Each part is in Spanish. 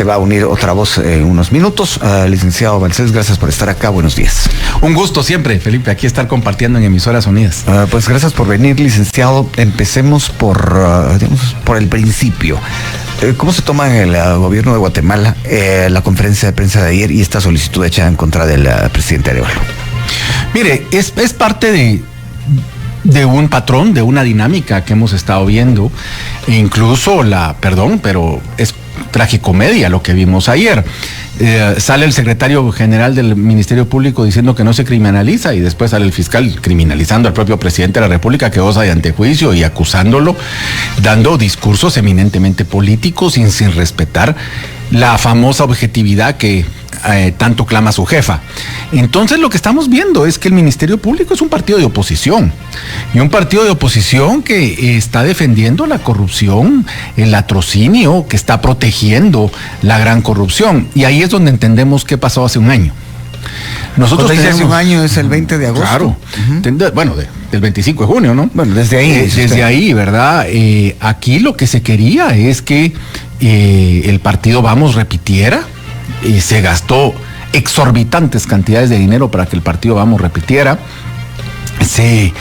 seguramente va a unir otra voz en unos minutos. Licenciado Balcells, gracias por estar acá. Buenos días. Un gusto siempre, Felipe, aquí estar compartiendo en Emisoras Unidas. Pues gracias por venir, licenciado. Empecemos por el principio. ¿Cómo se toma en el gobierno de Guatemala la conferencia de prensa de ayer y esta solicitud hecha en contra del presidente Arevalo? Mire, es parte de un patrón, de una dinámica que hemos estado viendo, e incluso pero es tragicomedia lo que vimos ayer. Sale el secretario general del Ministerio Público diciendo que no se criminaliza y después sale el fiscal criminalizando al propio presidente de la República que goza de antejuicio y acusándolo, dando discursos eminentemente políticos sin respetar la famosa objetividad que tanto clama su jefa. Entonces lo que estamos viendo es que el Ministerio Público es un partido de oposición y un partido de oposición que está defendiendo la corrupción, el latrocinio, que está protegiendo la gran corrupción, y ahí es donde entendemos qué pasó hace un año. Nosotros hace un año es el 20 de agosto. Claro, bueno, del 25 de junio, ¿no? Bueno, desde ahí. Desde ahí, ¿verdad? Aquí lo que se quería es que el partido Vamos repitiera, y se gastó exorbitantes cantidades de dinero para que el partido Vamos repitiera. Se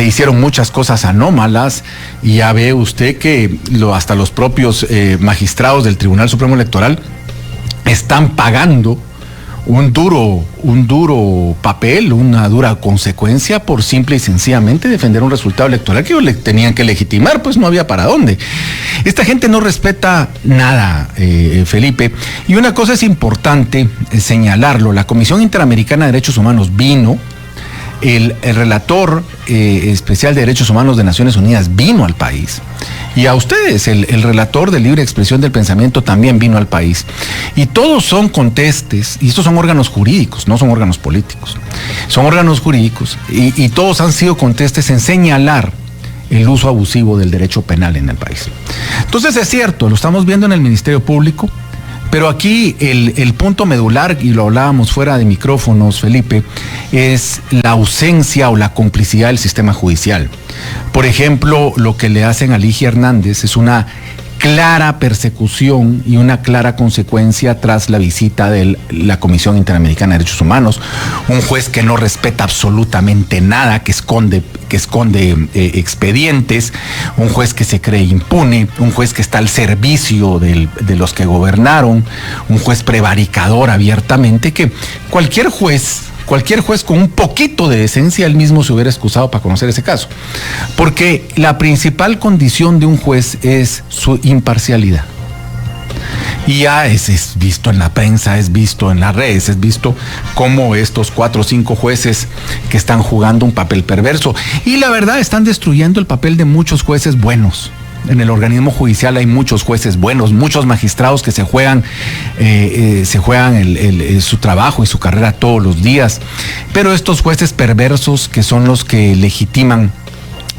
hicieron muchas cosas anómalas y ya ve usted que hasta los propios magistrados del Tribunal Supremo Electoral están pagando un duro papel, una dura consecuencia por simple y sencillamente defender un resultado electoral que ellos tenían que legitimar, pues no había para dónde. Esta gente no respeta nada, Felipe, y una cosa es importante señalarlo: la Comisión Interamericana de Derechos Humanos vino, el relator especial de Derechos Humanos de Naciones Unidas vino al país, y a ustedes, el relator de libre expresión del pensamiento también vino al país, y todos son contestes, y estos son órganos jurídicos, no son órganos políticos, son órganos jurídicos, y todos han sido contestes en señalar el uso abusivo del derecho penal en el país. Entonces es cierto, lo estamos viendo en el Ministerio Público, pero aquí el punto medular, y lo hablábamos fuera de micrófonos, Felipe, es la ausencia o la complicidad del sistema judicial. Por ejemplo, lo que le hacen a Ligia Hernández es una clara persecución y una clara consecuencia tras la visita de la Comisión Interamericana de Derechos Humanos, un juez que no respeta absolutamente nada, que esconde expedientes, un juez que se cree impune, un juez que está al servicio de los que gobernaron, un juez prevaricador abiertamente, que cualquier juez con un poquito de decencia, él mismo se hubiera excusado para conocer ese caso. Porque la principal condición de un juez es su imparcialidad. Y ya es visto en la prensa, es visto en las redes, es visto cómo estos 4 o 5 jueces que están jugando un papel perverso. Y la verdad, están destruyendo el papel de muchos jueces buenos. En el organismo judicial hay muchos jueces buenos, muchos magistrados que se juegan su trabajo y su carrera todos los días, pero estos jueces perversos que son los que legitiman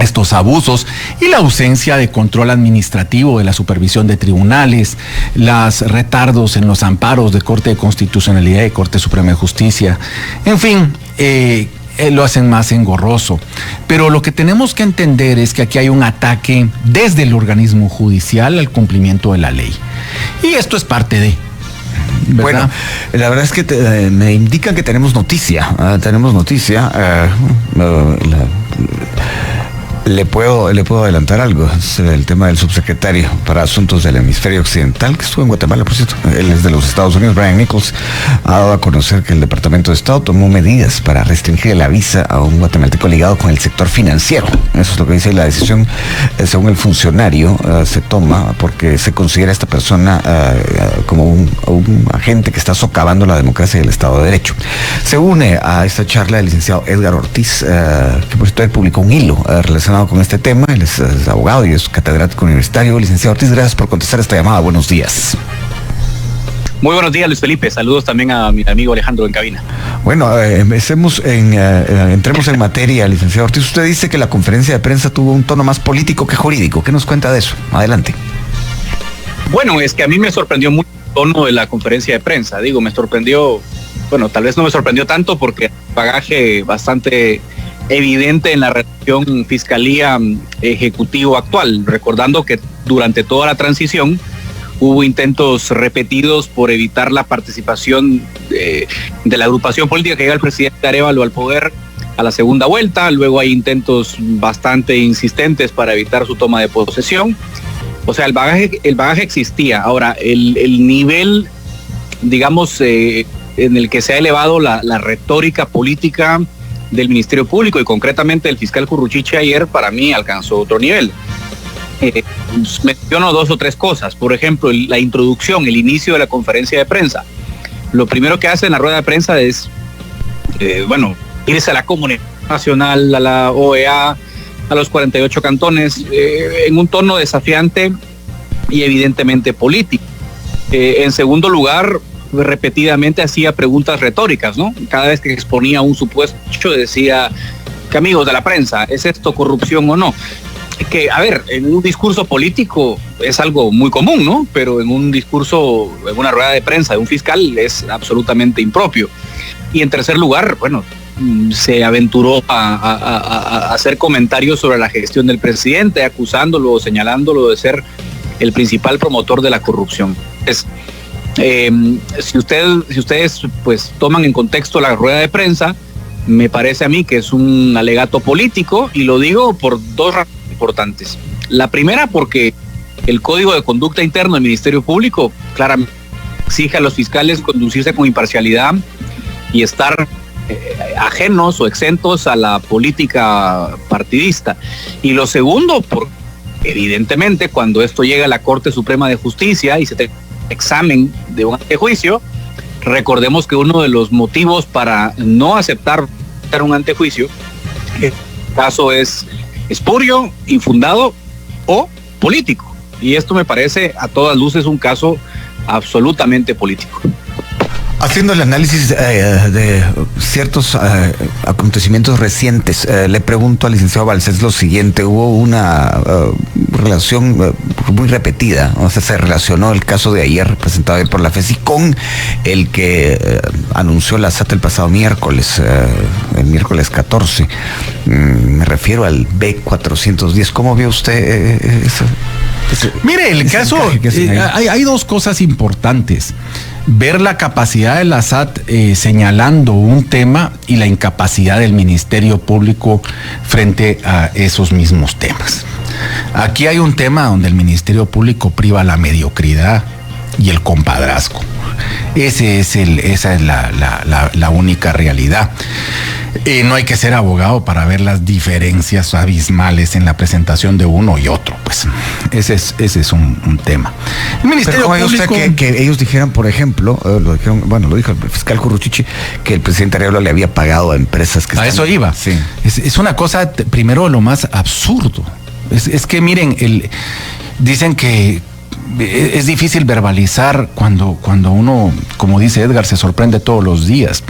estos abusos y la ausencia de control administrativo de la supervisión de tribunales, los retardos en los amparos de Corte de Constitucionalidad y Corte Suprema de Justicia, en fin, lo hacen más engorroso. Pero lo que tenemos que entender es que aquí hay un ataque desde el organismo judicial al cumplimiento de la ley. Y esto es parte de... ¿verdad? Bueno, la verdad es que me indican que tenemos noticia. Le puedo adelantar algo. Es el tema del subsecretario para Asuntos del Hemisferio Occidental, que estuvo en Guatemala, por cierto. Él es de los Estados Unidos. Brian Nichols ha dado a conocer que el Departamento de Estado tomó medidas para restringir la visa a un guatemalteco ligado con el sector financiero. Eso es lo que dice la decisión. Según el funcionario, se toma porque se considera a esta persona como un agente que está socavando la democracia y el Estado de Derecho. Se une a esta charla el licenciado Edgar Ortiz, que por cierto él publicó un hilo relacionado con este tema. Él es abogado y es catedrático universitario. Licenciado Ortiz, gracias por contestar esta llamada. Buenos días. Muy buenos días, Luis Felipe. Saludos también a mi amigo Alejandro en cabina. Bueno, entremos en materia, licenciado Ortiz. Usted dice que la conferencia de prensa tuvo un tono más político que jurídico. ¿Qué nos cuenta de eso? Adelante. Bueno, es que a mí me sorprendió mucho el tono de la conferencia de prensa. Me sorprendió, bueno, tal vez no me sorprendió tanto porque hay un bagaje bastante evidente en la relación fiscalía ejecutivo actual, recordando que durante toda la transición hubo intentos repetidos por evitar la participación de la agrupación política que llega el presidente Arévalo al poder a la segunda vuelta. Luego hay intentos bastante insistentes para evitar su toma de posesión. O sea, el bagaje existía. Ahora, el nivel, digamos, en el que se ha elevado la retórica política del Ministerio Público y concretamente del fiscal Curruchiche ayer, para mí alcanzó otro nivel. Menciono 2 o 3 cosas. Por ejemplo, la introducción, el inicio de la conferencia de prensa. Lo primero que hace en la rueda de prensa es, irse a la comunidad nacional, a la OEA, a los 48 cantones, en un tono desafiante y evidentemente político. En segundo lugar, repetidamente hacía preguntas retóricas, ¿no? Cada vez que exponía un supuesto hecho decía, que amigos de la prensa, ¿es esto corrupción o no? Que, a ver, en un discurso político es algo muy común, ¿no? Pero en un discurso, en una rueda de prensa de un fiscal es absolutamente impropio. Y en tercer lugar, se aventuró a hacer comentarios sobre la gestión del presidente, acusándolo o señalándolo de ser el principal promotor de la corrupción. Si ustedes pues toman en contexto la rueda de prensa, me parece a mí que es un alegato político, y lo digo por 2 razones importantes. La primera, porque el Código de Conducta Interno del Ministerio Público claramente exige a los fiscales conducirse con imparcialidad y estar ajenos o exentos a la política partidista. Y lo segundo, porque evidentemente cuando esto llega a la Corte Suprema de Justicia y se tiene examen de un antejuicio, recordemos que uno de los motivos para no aceptar un antejuicio, el caso es espurio, infundado o político. Y esto me parece a todas luces un caso absolutamente político. Haciendo el análisis de ciertos acontecimientos recientes, le pregunto al licenciado Balcells lo siguiente. Hubo una relación muy repetida, o sea, se relacionó el caso de ayer presentado por la FESI con el que anunció la SAT el pasado miércoles, el miércoles 14. Me refiero al B410. ¿Cómo vio usted eso? Mire, el caso, hay 2 cosas importantes. Ver la capacidad de la SAT señalando un tema y la incapacidad del Ministerio Público frente a esos mismos temas. Aquí hay un tema donde el Ministerio Público priva la mediocridad y el compadrazgo. Esa es la única realidad. No hay que ser abogado para ver las diferencias abismales en la presentación de uno y otro, pues ese es un tema. El Ministerio Público, usted que ellos dijeran, por ejemplo, lo dijo el fiscal Curruchiche, que el presidente Arévalo le había pagado a empresas que eso iba. Sí. Es una cosa, primero, lo más absurdo. Es que miren, dicen que es difícil verbalizar cuando uno, como dice Edgar, se sorprende todos los días.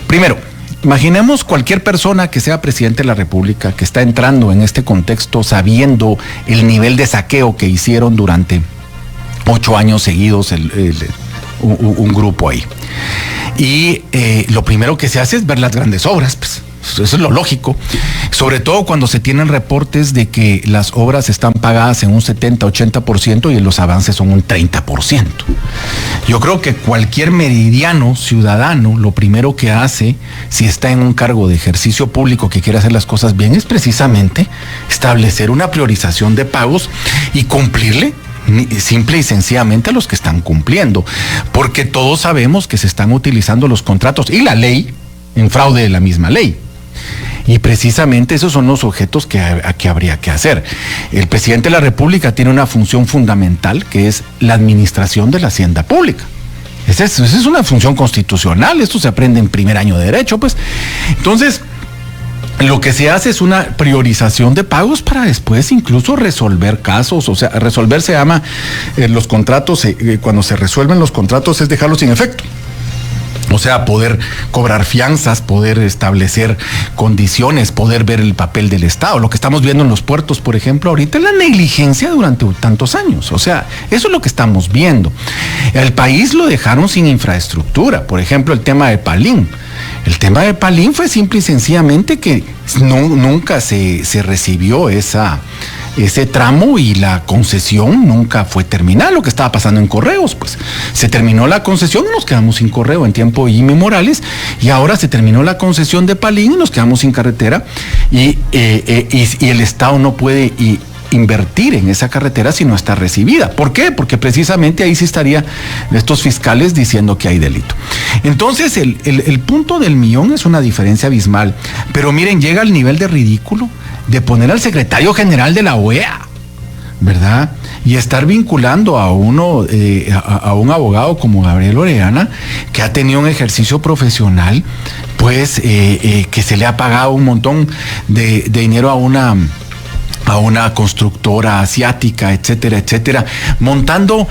Primero, imaginemos cualquier persona que sea presidente de la República, que está entrando en este contexto sabiendo el nivel de saqueo que hicieron durante 8 años seguidos un grupo ahí. Y lo primero que se hace es ver las grandes obras, pues. Eso es lo lógico, sobre todo cuando se tienen reportes de que las obras están pagadas en un 70-80% y los avances son un 30%. Yo creo que cualquier meridiano ciudadano, lo primero que hace, si está en un cargo de ejercicio público que quiere hacer las cosas bien, es precisamente establecer una priorización de pagos y cumplirle simple y sencillamente a los que están cumpliendo, porque todos sabemos que se están utilizando los contratos y la ley en fraude de la misma ley. Y precisamente esos son los objetos que habría que hacer. El presidente de la República tiene una función fundamental, que es la administración de la hacienda pública. Esa es una función constitucional, esto se aprende en primer año de Derecho, pues. Entonces, lo que se hace es una priorización de pagos para después incluso resolver casos. O sea, resolver se llama los contratos, cuando se resuelven los contratos es dejarlos sin efecto. O sea, poder cobrar fianzas, poder establecer condiciones, poder ver el papel del Estado. Lo que estamos viendo en los puertos, por ejemplo, ahorita es la negligencia durante tantos años. O sea, eso es lo que estamos viendo. El país lo dejaron sin infraestructura. Por ejemplo, el tema de Palín. El tema de Palín fue simple y sencillamente que nunca se recibió esa ese tramo y la concesión nunca fue terminada. Lo que estaba pasando en Correos, pues se terminó la concesión y nos quedamos sin correo en tiempo de Jimmy Morales, y ahora se terminó la concesión de Palín y nos quedamos sin carretera, y el Estado no puede invertir en esa carretera si no está recibida. ¿Por qué? Porque precisamente ahí sí estaría estos fiscales diciendo que hay delito. Entonces el punto del millón es una diferencia abismal, pero miren, llega al nivel de ridículo de poner al secretario general de la OEA, ¿verdad? Y estar vinculando a un abogado como Gabriel Orellana, que ha tenido un ejercicio profesional, pues que se le ha pagado un montón de dinero a una constructora asiática, etcétera, etcétera, montando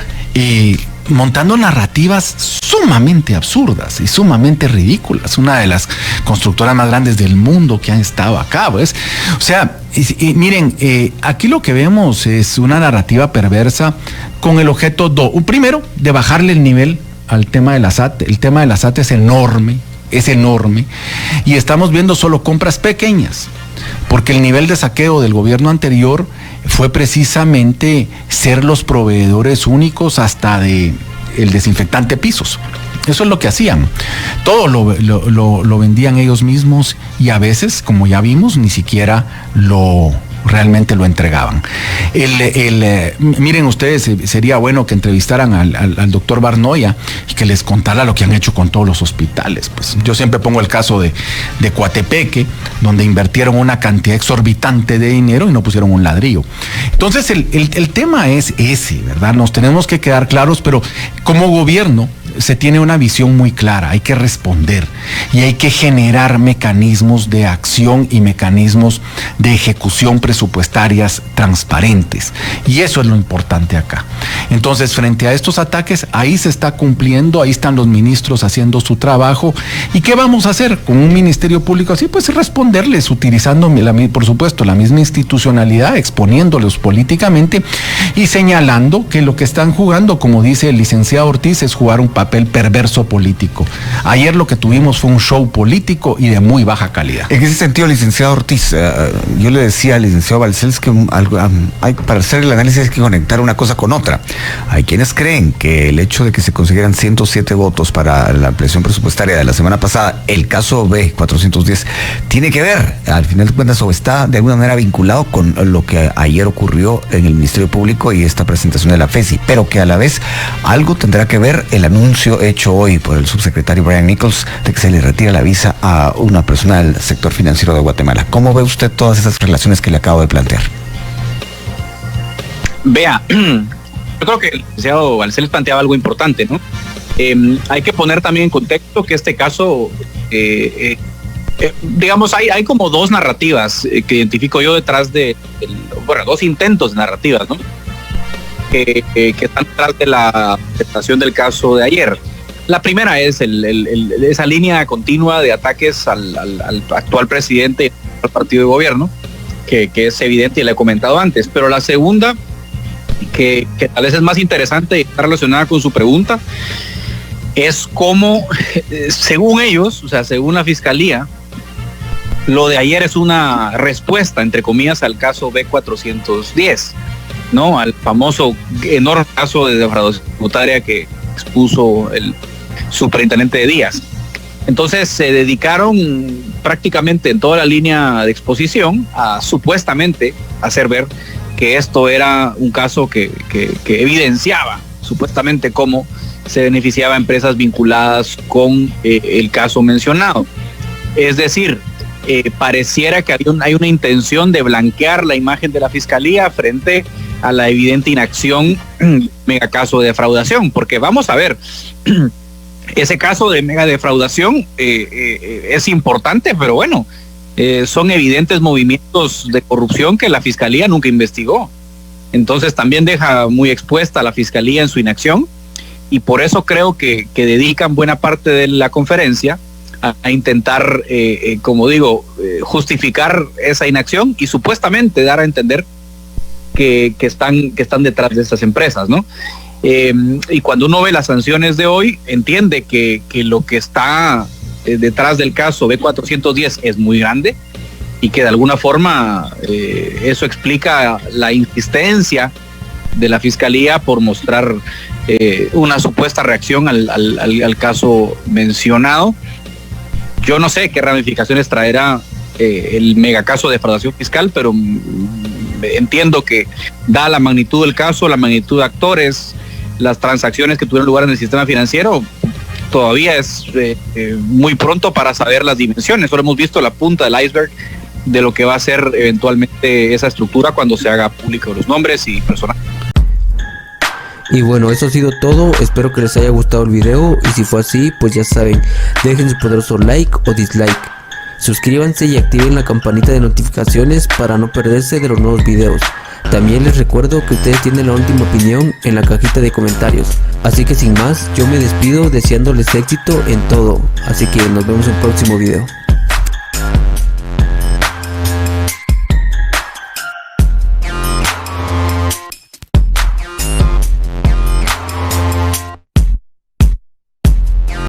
narrativas sumamente absurdas y sumamente ridículas. Una de las constructoras más grandes del mundo que han estado acá, ¿ves? O sea, miren, aquí lo que vemos es una narrativa perversa con el objeto, primero, de bajarle el nivel al tema de la SAT. El tema de la SAT es enorme, y estamos viendo solo compras pequeñas, porque el nivel de saqueo del gobierno anterior fue precisamente ser los proveedores únicos hasta de el desinfectante pisos. Eso es lo que hacían. Todo lo vendían ellos mismos, y a veces, como ya vimos, ni siquiera realmente lo entregaban. Miren ustedes, sería bueno que entrevistaran al doctor Barnoya y que les contara lo que han hecho con todos los hospitales. Pues yo siempre pongo el caso de Coatepeque, donde invirtieron una cantidad exorbitante de dinero y no pusieron un ladrillo. Entonces el tema es ese, ¿verdad? Nos tenemos que quedar claros, pero como gobierno se tiene una visión muy clara, hay que responder y hay que generar mecanismos de acción y mecanismos de ejecución presupuestarias transparentes, y eso es lo importante acá. Entonces, frente a estos ataques, ahí se está cumpliendo, ahí están los ministros haciendo su trabajo. ¿Y qué vamos a hacer con un ministerio público así? Pues responderles utilizando, por supuesto, la misma institucionalidad, exponiéndolos políticamente y señalando que lo que están jugando, como dice el licenciado Ortiz, es jugar un papel perverso político. Ayer lo que tuvimos fue un show político y de muy baja calidad. En ese sentido, licenciado Ortiz, yo le decía al licenciado Balcells que para hacer el análisis hay que conectar una cosa con otra. Hay quienes creen que el hecho de que se consiguieran 107 votos para la ampliación presupuestaria de la semana pasada, el caso B410, tiene que ver, al final de cuentas, o está de alguna manera vinculado con lo que ayer ocurrió en el Ministerio Público y esta presentación de la FESI, pero que a la vez algo tendrá que ver el anuncio hecho hoy por el subsecretario Brian Nichols de que se le retira la visa a una persona del sector financiero de Guatemala. ¿Cómo ve usted todas esas relaciones que le acabo de plantear? Vea, yo creo que el licenciado Balcells planteaba algo importante, ¿no? Hay que poner también en contexto que este caso, digamos, hay como dos narrativas que identifico yo detrás dos intentos de narrativas, ¿no? Que están detrás de la presentación del caso de ayer. La primera es esa línea continua de ataques al actual presidente y al partido de gobierno, que es evidente y le he comentado antes. Pero la segunda, que tal vez es más interesante y está relacionada con su pregunta, es cómo, según ellos, o sea, según la fiscalía, lo de ayer es una respuesta, entre comillas, al caso B410, ¿no? Al famoso enorme caso de defraudación tributaria que expuso el superintendente de Díaz. Entonces se dedicaron prácticamente en toda la línea de exposición a supuestamente hacer ver que esto era un caso que evidenciaba supuestamente cómo se beneficiaba a empresas vinculadas con el caso mencionado. Es decir, pareciera que hay una intención de blanquear la imagen de la fiscalía frente a la evidente inacción mega caso de defraudación, porque vamos a ver, ese caso de mega defraudación es importante, pero bueno, son evidentes movimientos de corrupción que la fiscalía nunca investigó. Entonces también deja muy expuesta a la fiscalía en su inacción, y por eso creo que dedican buena parte de la conferencia a intentar, como digo, justificar esa inacción y supuestamente dar a entender que están detrás de estas empresas, ¿no? Y cuando uno ve las sanciones de hoy, entiende que lo que está detrás del caso B410 es muy grande, y que de alguna forma eso explica la insistencia de la Fiscalía por mostrar una supuesta reacción al caso mencionado. Yo no sé qué ramificaciones traerá el megacaso de defraudación fiscal, pero entiendo que da la magnitud del caso, la magnitud de actores, las transacciones que tuvieron lugar en el sistema financiero, todavía es muy pronto para saber las dimensiones. Solo hemos visto la punta del iceberg de lo que va a ser eventualmente esa estructura cuando se haga público los nombres y personas. Y bueno, eso ha sido todo, espero que les haya gustado el video y si fue así, pues ya saben, dejen su poderoso like o dislike, suscríbanse y activen la campanita de notificaciones para no perderse de los nuevos videos. También les recuerdo que ustedes tienen la última opinión en la cajita de comentarios, así que sin más, yo me despido deseándoles éxito en todo, así que nos vemos en el próximo video.